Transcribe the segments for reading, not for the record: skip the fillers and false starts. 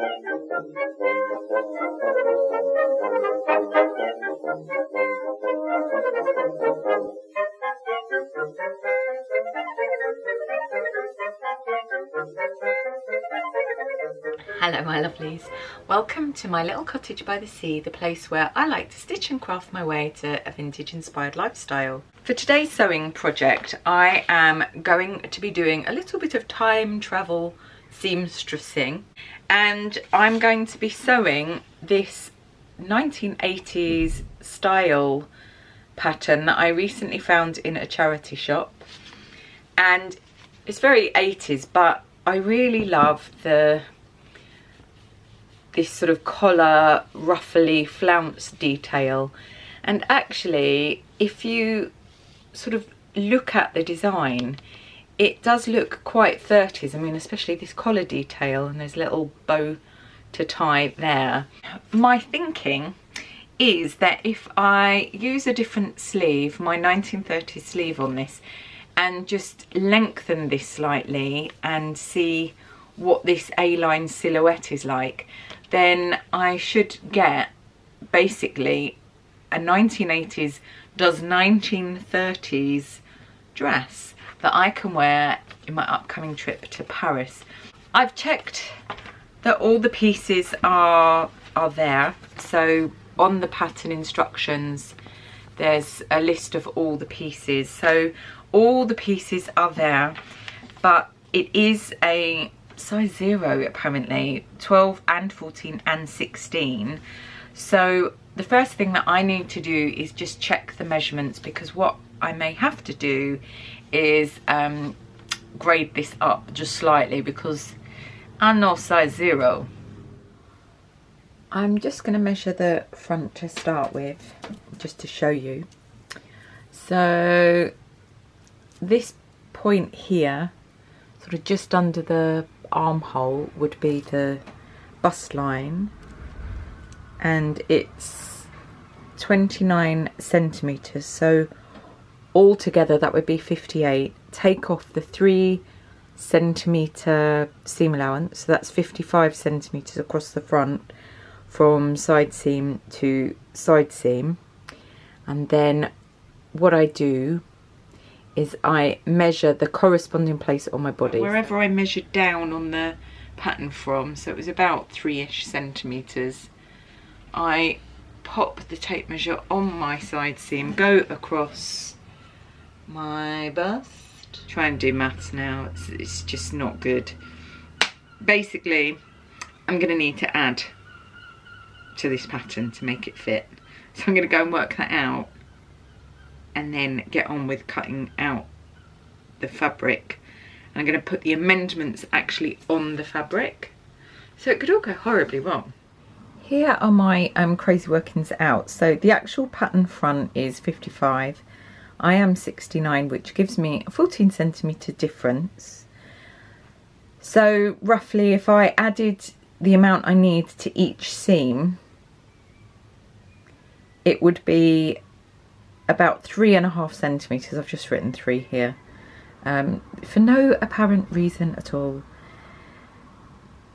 Hello my lovelies, welcome to my little cottage by the sea, the place where I like to stitch and craft my way to a vintage inspired lifestyle. For today's sewing project I am going to be doing a little bit of time travel seamstressing, and I'm going to be sewing this 1980s style pattern that I recently found in a charity shop, and it's very 80s, but I really love this sort of collar ruffly flounce detail. And actually if you sort of look at the design, it does look quite 30s. I mean, especially this collar detail, and there's a little bow to tie there. My thinking is that if I use a different sleeve, my 1930s sleeve on this, and just lengthen this slightly and see what this A-line silhouette is like, then I should get basically a 1980s does 1930s dress that I can wear in my upcoming trip to Paris. I've checked that all the pieces are there, so on the pattern instructions there's a list of all the pieces, so all the pieces are there, but it is a size 0 apparently, 12 and 14 and 16. So the first thing that I need to do is just check the measurements, because what I may have to do is grade this up just slightly, because I'm not size 0. I'm just going to measure the front to start with, just to show you. So this point here, sort of just under the armhole, would be the bust line, and it's 29 centimeters, so altogether that would be 58. Take off the 3 centimeter seam allowance, so that's 55 centimeters across the front from side seam to side seam. And then what I do is I measure the corresponding place on my body, wherever I measured down on the pattern from, so it was about 3-ish centimeters. I pop the tape measure on my side seam, go across my bust. Try and do maths now, it's just not good. Basically I'm going to need to add to this pattern to make it fit, so I'm going to go and work that out and then get on with cutting out the fabric. And I'm going to put the amendments actually on the fabric, so it could all go horribly wrong. Here are my crazy workings out. So the actual pattern front is 55, I am 69, which gives me a 14 centimeter difference. So roughly if I added the amount I need to each seam, it would be about 3.5 centimeters. I've just written 3 here for no apparent reason at all.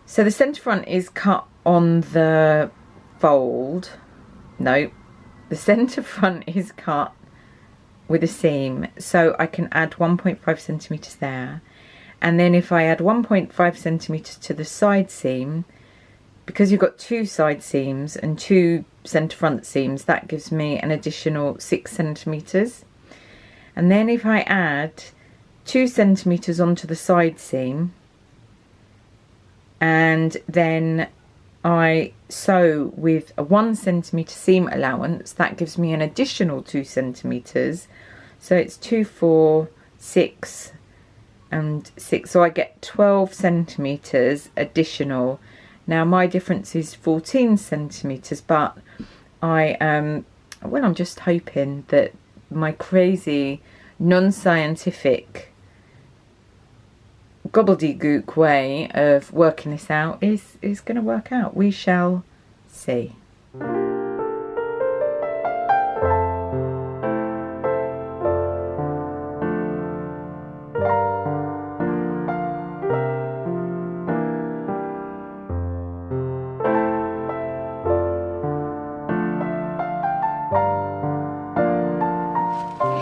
So the centre front is cut on the fold. No, the centre front is cut with a seam, so I can add 1.5 centimeters there, and then if I add 1.5 centimeters to the side seam, because you've got 2 side seams and 2 centre front seams, that gives me an additional 6 centimeters. And then if I add 2 centimeters onto the side seam, and then I sew with a 1 centimeter seam allowance, that gives me an additional 2 centimeters. So it's 2, 4, 6 and 6, so I get 12 centimeters additional. Now my difference is 14 centimeters, but I'm just hoping that my crazy non-scientific gobbledygook way of working this out is going to work out. We shall see.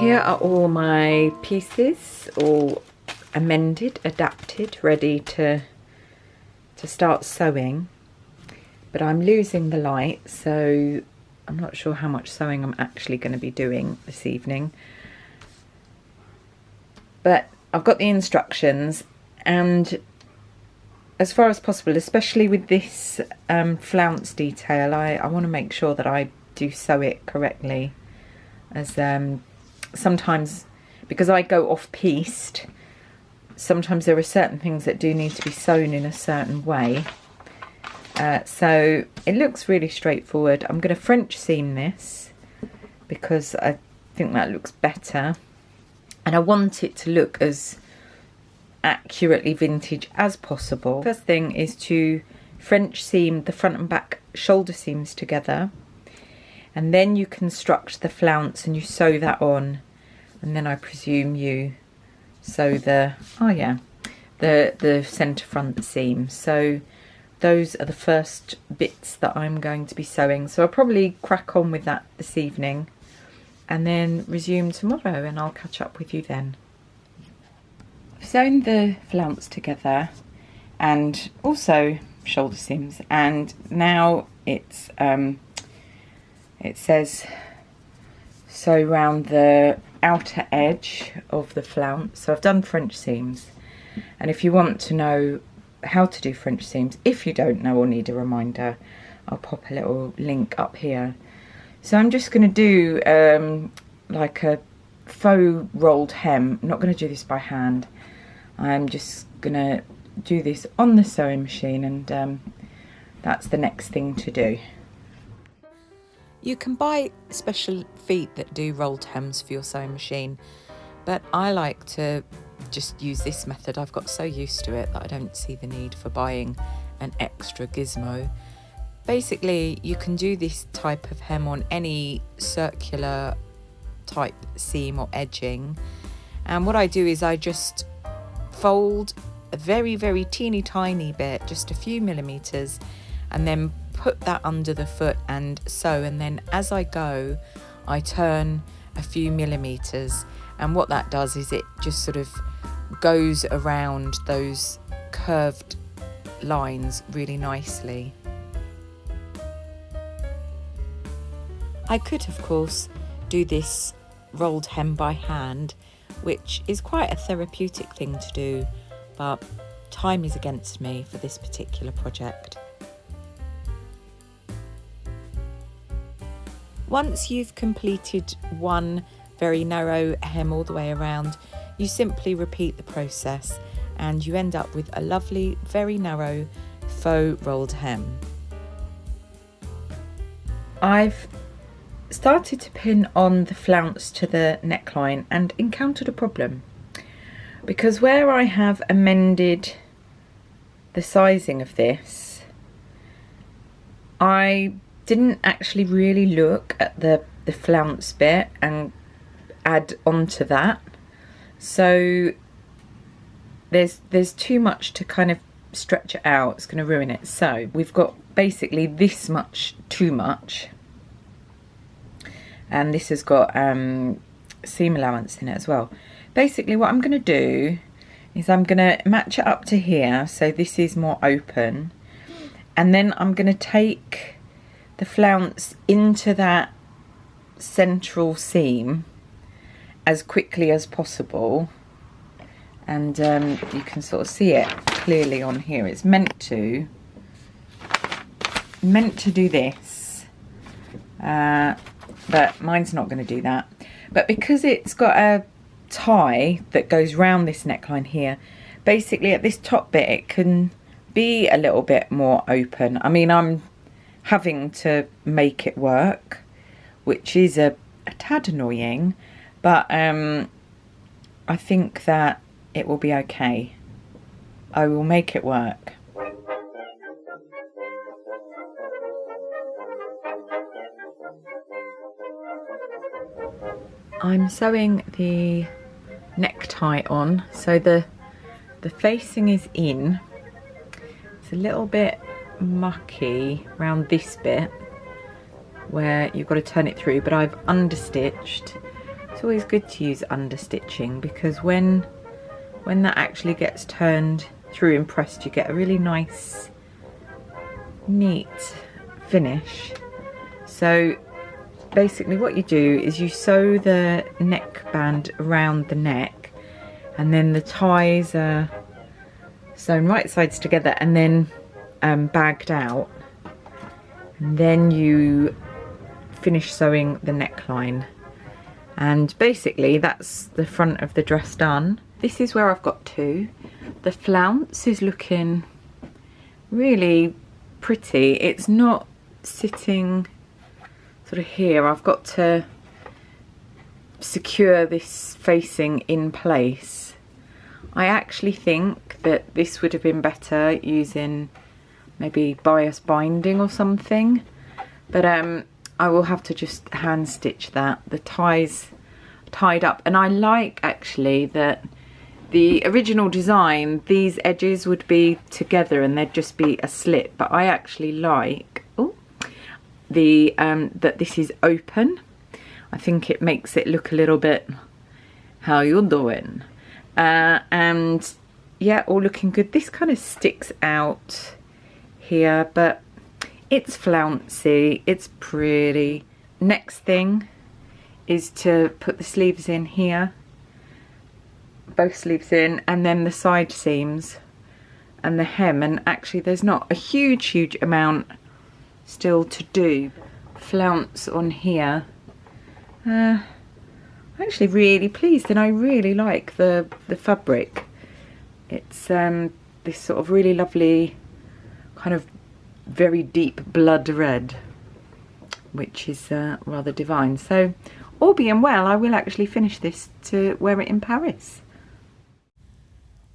Here are all my pieces, all amended, adapted, ready to start sewing. But I'm losing the light, so I'm not sure how much sewing I'm actually going to be doing this evening. But I've got the instructions, and as far as possible, especially with this flounce detail, I want to make sure that I do sew it correctly, as sometimes, because I go off-piste, sometimes there are certain things that do need to be sewn in a certain way. So it looks really straightforward. I'm going to French seam this because I think that looks better, and I want it to look as accurately vintage as possible. First thing is to French seam the front and back shoulder seams together, and then you construct the flounce and you sew that on, and then I presume you sew the centre front seam. So those are the first bits that I'm going to be sewing. So I'll probably crack on with that this evening and then resume tomorrow, and I'll catch up with you then. I've sewn the flounce together and also shoulder seams, and now it's it says sew round the outer edge of the flounce. So I've done French seams, and if you want to know how to do French seams, if you don't know or need a reminder, I'll pop a little link up here. So I'm just going to do like a faux rolled hem. I'm not going to do this by hand. I'm just going to do this on the sewing machine, and that's the next thing to do. You can buy special feet that do rolled hems for your sewing machine, but I like to just use this method. I've got so used to it that I don't see the need for buying an extra gizmo. Basically, you can do this type of hem on any circular type seam or edging, and what I do is I just fold a very, very teeny tiny bit, just a few millimeters, and then put that under the foot and sew, and then as I go I turn a few millimeters, and what that does is it just sort of goes around those curved lines really nicely. I could of course do this rolled hem by hand, which is quite a therapeutic thing to do, but time is against me for this particular project. Once you've completed one very narrow hem all the way around, you simply repeat the process and you end up with a lovely, very narrow faux rolled hem. I've started to pin on the flounce to the neckline and encountered a problem, because where I have amended the sizing of this, I didn't actually really look at the flounce bit and add onto that, so there's too much to kind of stretch it out. It's going to ruin it. So we've got basically this much too much, and this has got seam allowance in it as well. Basically what I'm going to do is I'm going to match it up to here, so this is more open, and then I'm going to take the flounce into that central seam as quickly as possible, and you can sort of see it clearly on here. It's meant to do this, but mine's not going to do that. But because it's got a tie that goes round this neckline here, basically at this top bit it can be a little bit more open. I mean, I'm having to make it work, which is a tad annoying, but I think that it will be okay. I will make it work. I'm sewing the necktie on, so the facing is in. It's a little bit mucky around this bit where you've got to turn it through, but I've understitched it's always good to use understitching, because when that actually gets turned through and pressed, you get a really nice, neat finish. So basically what you do is you sew the neckband around the neck, and then the ties are sewn right sides together and then bagged out, and then you finish sewing the neckline, and basically that's the front of the dress done. This is where I've got to. The flounce is looking really pretty. It's not sitting sort of here. I've got to secure this facing in place. I actually think that this would have been better using maybe bias binding or something, but I will have to just hand stitch that. The ties tied up, and I like actually that the original design, these edges would be together and there'd just be a slit, but I actually like that this is open. I think it makes it look a little bit, how you doing? And yeah, all looking good. This kind of sticks out here, but it's flouncy, it's pretty. Next thing is to put the sleeves in here, both sleeves in, and then the side seams and the hem, and actually there's not a huge amount still to do. Flounce on here. I'm actually really pleased, and I really like the fabric. It's this sort of really lovely kind of very deep blood red, which is rather divine. So all being well, I will actually finish this to wear it in Paris.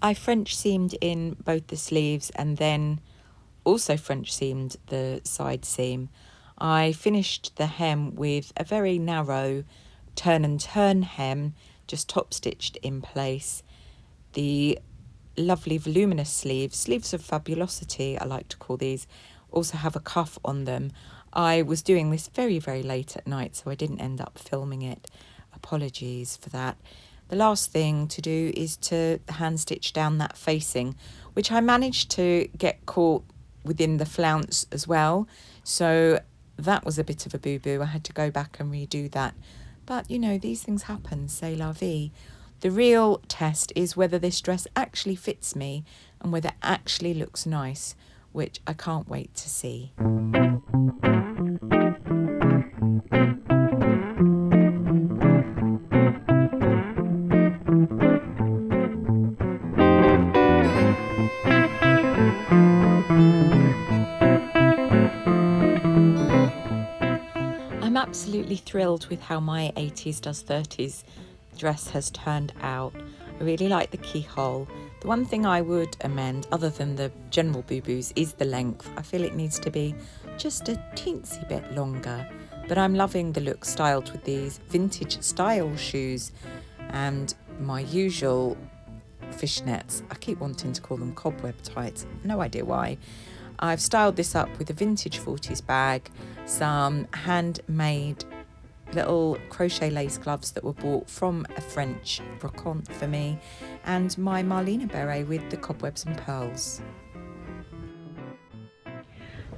I French seamed in both the sleeves and then also French seamed the side seam. I finished the hem with a very narrow turn and turn hem, just top stitched in place. The lovely voluminous sleeves of Fabulosity, I like to call these, also have a cuff on them. I was doing this very late at night, so I didn't end up filming it. Apologies for that. The last thing to do is to hand stitch down that facing, which I managed to get caught within the flounce as well. So that was a bit of a boo-boo. I had to go back and redo that. But, you know, these things happen, c'est la vie. The real test is whether this dress actually fits me and whether it actually looks nice, which I can't wait to see. I'm absolutely thrilled with how my 80s does 30s dress has turned out. I really like the keyhole. The one thing I would amend, other than the general boo-boos, is the length. I feel it needs to be just a teensy bit longer, but I'm loving the look styled with these vintage style shoes and my usual fishnets. I keep wanting to call them cobweb tights, no idea why. I've styled this up with a vintage 40s bag, some handmade little crochet lace gloves that were bought from a French brocante for me, and my Marlene beret with the cobwebs and pearls.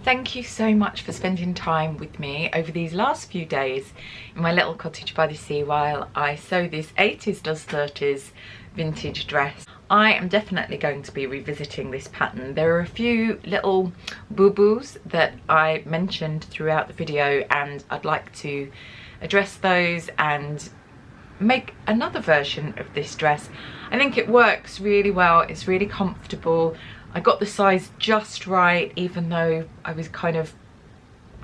Thank you so much for spending time with me over these last few days in my little cottage by the sea while I sew this 80s does 30s vintage dress. I am definitely going to be revisiting this pattern. There are a few little boo-boos that I mentioned throughout the video, and I'd like to address those and make another version of this dress. I think it works really well. It's really comfortable. I got the size just right, even though I was kind of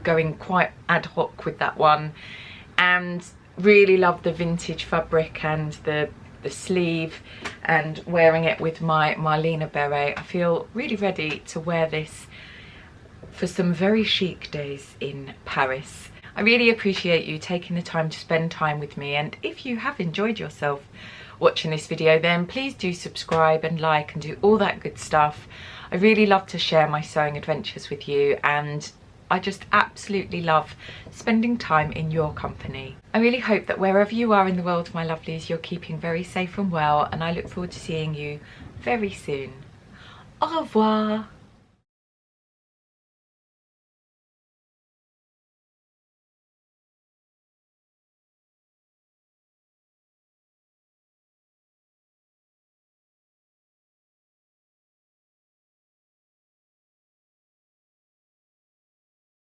going quite ad hoc with that one, and really love the vintage fabric and the sleeve, and wearing it with my Marlene beret. I feel really ready to wear this for some very chic days in Paris. I really appreciate you taking the time to spend time with me, and if you have enjoyed yourself watching this video, then please do subscribe and like and do all that good stuff. I really love to share my sewing adventures with you, and I just absolutely love spending time in your company. I really hope that wherever you are in the world, my lovelies, you're keeping very safe and well, and I look forward to seeing you very soon. Au revoir.